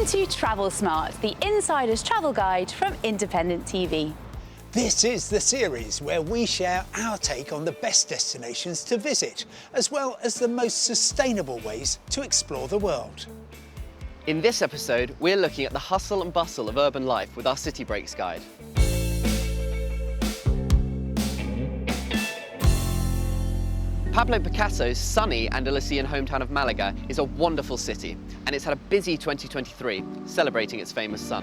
Welcome to Travel Smart, the insider's travel guide from Independent TV. This is the series where we share our take on the best destinations to visit, as well as the most sustainable ways to explore the world. In this episode, we're looking at the hustle and bustle of urban life with our City Breaks guide. Pablo Picasso's sunny Andalusian hometown of Malaga is a wonderful city, and it's had a busy 2023, celebrating its famous sun.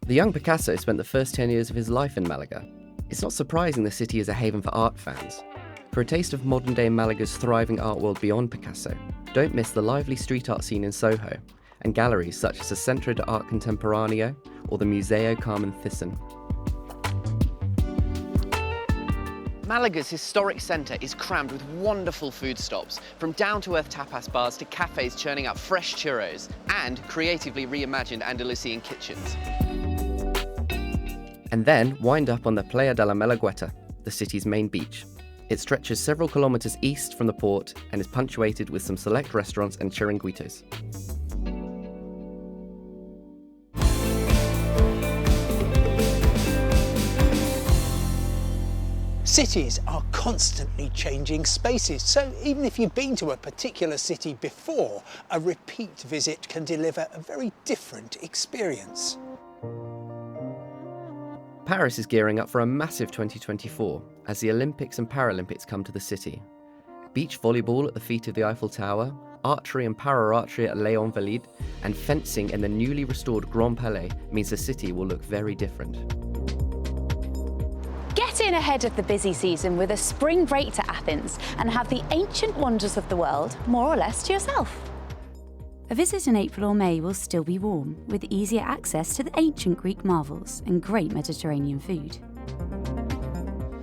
The young Picasso spent the first 10 years of his life in Malaga. It's not surprising the city is a haven for art fans. For a taste of modern-day Malaga's thriving art world beyond Picasso, don't miss the lively street art scene in Soho, and galleries such as the Centro de Arte Contemporaneo or the Museo Carmen Thyssen. Malaga's historic centre is crammed with wonderful food stops, from down-to-earth tapas bars to cafes churning out fresh churros, and creatively reimagined Andalusian kitchens. And then wind up on the Playa de la Malagueta, the city's main beach. It stretches several kilometres east from the port and is punctuated with some select restaurants and chiringuitos. Cities are constantly changing spaces, so even if you've been to a particular city before, a repeat visit can deliver a very different experience. Paris is gearing up for a massive 2024 as the Olympics and Paralympics come to the city. Beach volleyball at the feet of the Eiffel Tower, archery and para-archery at Les Invalides, and fencing in the newly restored Grand Palais means the city will look very different. Get in ahead of the busy season with a spring break to Athens and have the ancient wonders of the world more or less to yourself. A visit in April or May will still be warm, with easier access to the ancient Greek marvels and great Mediterranean food.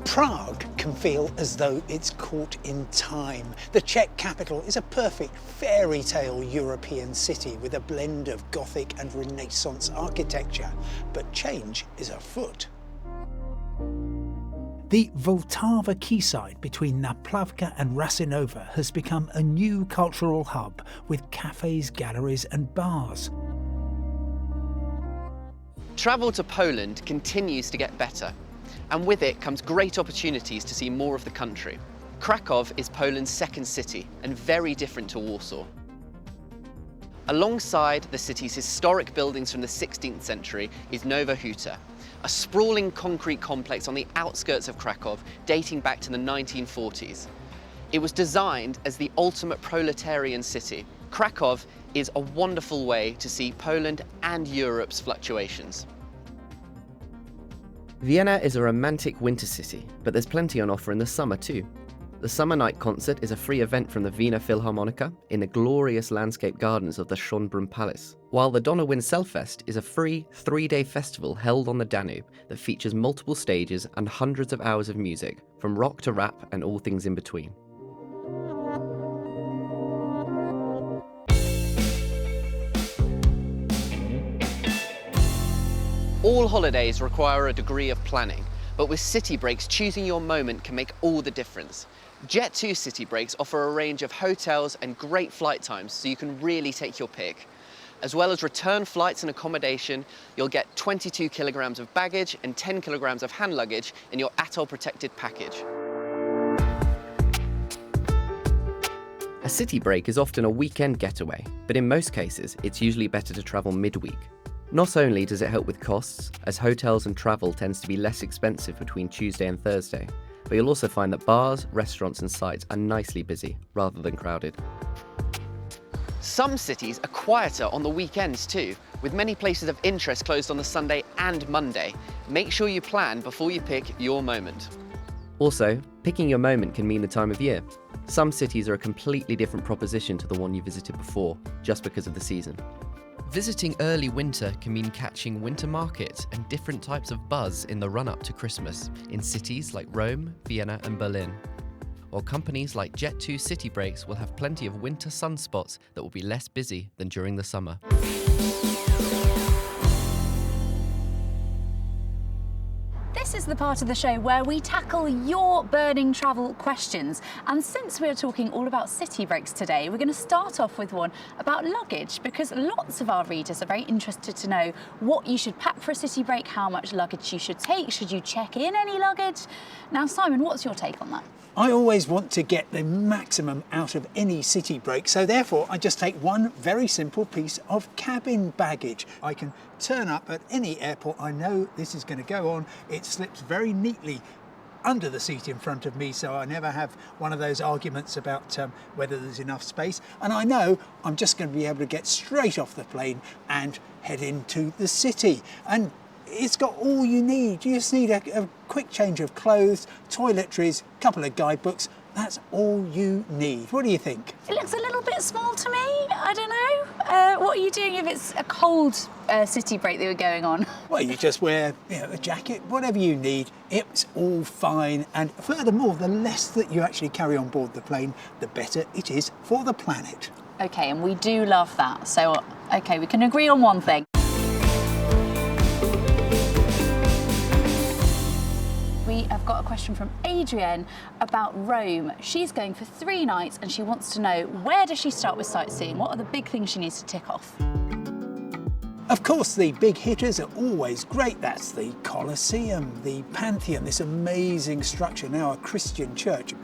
Prague can feel as though it's caught in time. The Czech capital is a perfect fairy tale European city with a blend of Gothic and Renaissance architecture, but change is afoot. The Vltava quayside between Naplavka and Rasinova has become a new cultural hub with cafes, galleries and bars. Travel to Poland continues to get better, and with it comes great opportunities to see more of the country. Krakow is Poland's second city and very different to Warsaw. Alongside the city's historic buildings from the 16th century is Nowa Huta, a sprawling concrete complex on the outskirts of Krakow dating back to the 1940s. It was designed as the ultimate proletarian city. Krakow is a wonderful way to see Poland and Europe's fluctuations. Vienna is a romantic winter city, but there's plenty on offer in the summer too. The Summer Night Concert is a free event from the Wiener Philharmoniker in the glorious landscape gardens of the Schönbrunn Palace, while the Donauwind Selfest is a free 3-day festival held on the Danube that features multiple stages and hundreds of hours of music, from rock to rap and all things in between. All holidays require a degree of planning, but with City Breaks, choosing your moment can make all the difference. Jet2 City Breaks offer a range of hotels and great flight times, so you can really take your pick. As well as return flights and accommodation, you'll get 22 kilograms of baggage and 10 kilograms of hand luggage in your atoll-protected package. A city break is often a weekend getaway, but in most cases, it's usually better to travel midweek. Not only does it help with costs, as hotels and travel tends to be less expensive between Tuesday and Thursday, but you'll also find that bars, restaurants and sites are nicely busy, rather than crowded. Some cities are quieter on the weekends too, with many places of interest closed on the Sunday and Monday. Make sure you plan before you pick your moment. Also, picking your moment can mean the time of year. Some cities are a completely different proposition to the one you visited before, just because of the season. Visiting early winter can mean catching winter markets and different types of buzz in the run-up to Christmas in cities like Rome, Vienna and Berlin. While companies like Jet2 City Breaks will have plenty of winter sunspots that will be less busy than during the summer. This this is the part of the show where we tackle your burning travel questions. And since we're talking all about city breaks today, we're going to start off with one about luggage, because lots of our readers are very interested to know what you should pack for a city break, how much luggage you should take, should you check in any luggage? Now, Simon, what's your take on that? I always want to get the maximum out of any city break, so therefore I just take one very simple piece of cabin baggage. I can turn up at any airport. I know this is going to go on. It slips very neatly under the seat in front of me, so I never have one of those arguments about whether there's enough space. And I know I'm just going to be able to get straight off the plane and head into the city. And it's got all you need. You just need a quick change of clothes, toiletries, a couple of guidebooks. That's all you need. What do you think? It looks a little bit small to me. I don't know. What are you doing if it's a cold city break that we're going on? Well, you just wear a jacket, whatever you need. It's all fine. And furthermore, the less that you actually carry on board the plane, the better it is for the planet. OK, and we do love that. So, OK, we can agree on one thing. We have got a question from Adrienne about Rome. She's going for 3 nights and she wants to know, where does she start with sightseeing? What are the big things she needs to tick off? Of course, the big hitters are always great. That's the Colosseum, the Pantheon, this amazing structure, now a Christian church.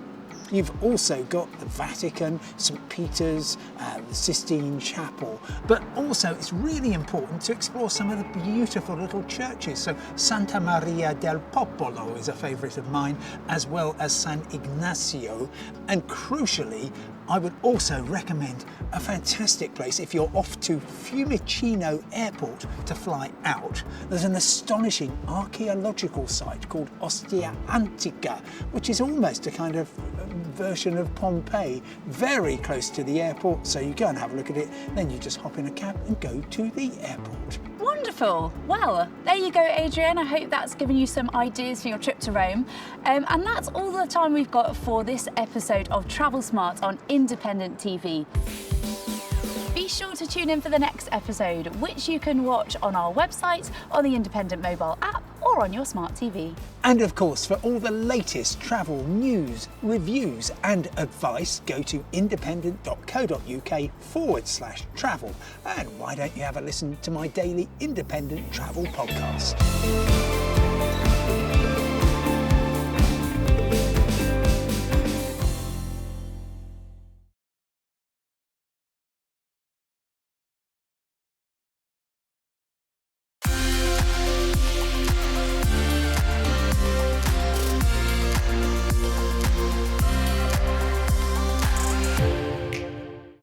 You've also got the Vatican, St. Peter's, the Sistine Chapel. But also it's really important to explore some of the beautiful little churches. So Santa Maria del Popolo is a favourite of mine, as well as San Ignacio. And crucially, I would also recommend a fantastic place if you're off to Fiumicino Airport to fly out. There's an astonishing archaeological site called Ostia Antica, which is almost a kind of version of Pompeii, very close to the airport. So you go and have a look at it, then you just hop in a cab and go to the airport. Wonderful. Well, there you go, Adrienne. I hope that's given you some ideas for your trip to Rome. And that's all the time we've got for this episode of Travel Smart on Independent TV. Be sure to tune in for the next episode, which you can watch on our website, on the Independent mobile app, or on your smart TV. And of course, for all the latest travel news, reviews and advice, go to independent.co.uk/travel. And why don't you have a listen to my daily independent travel podcast?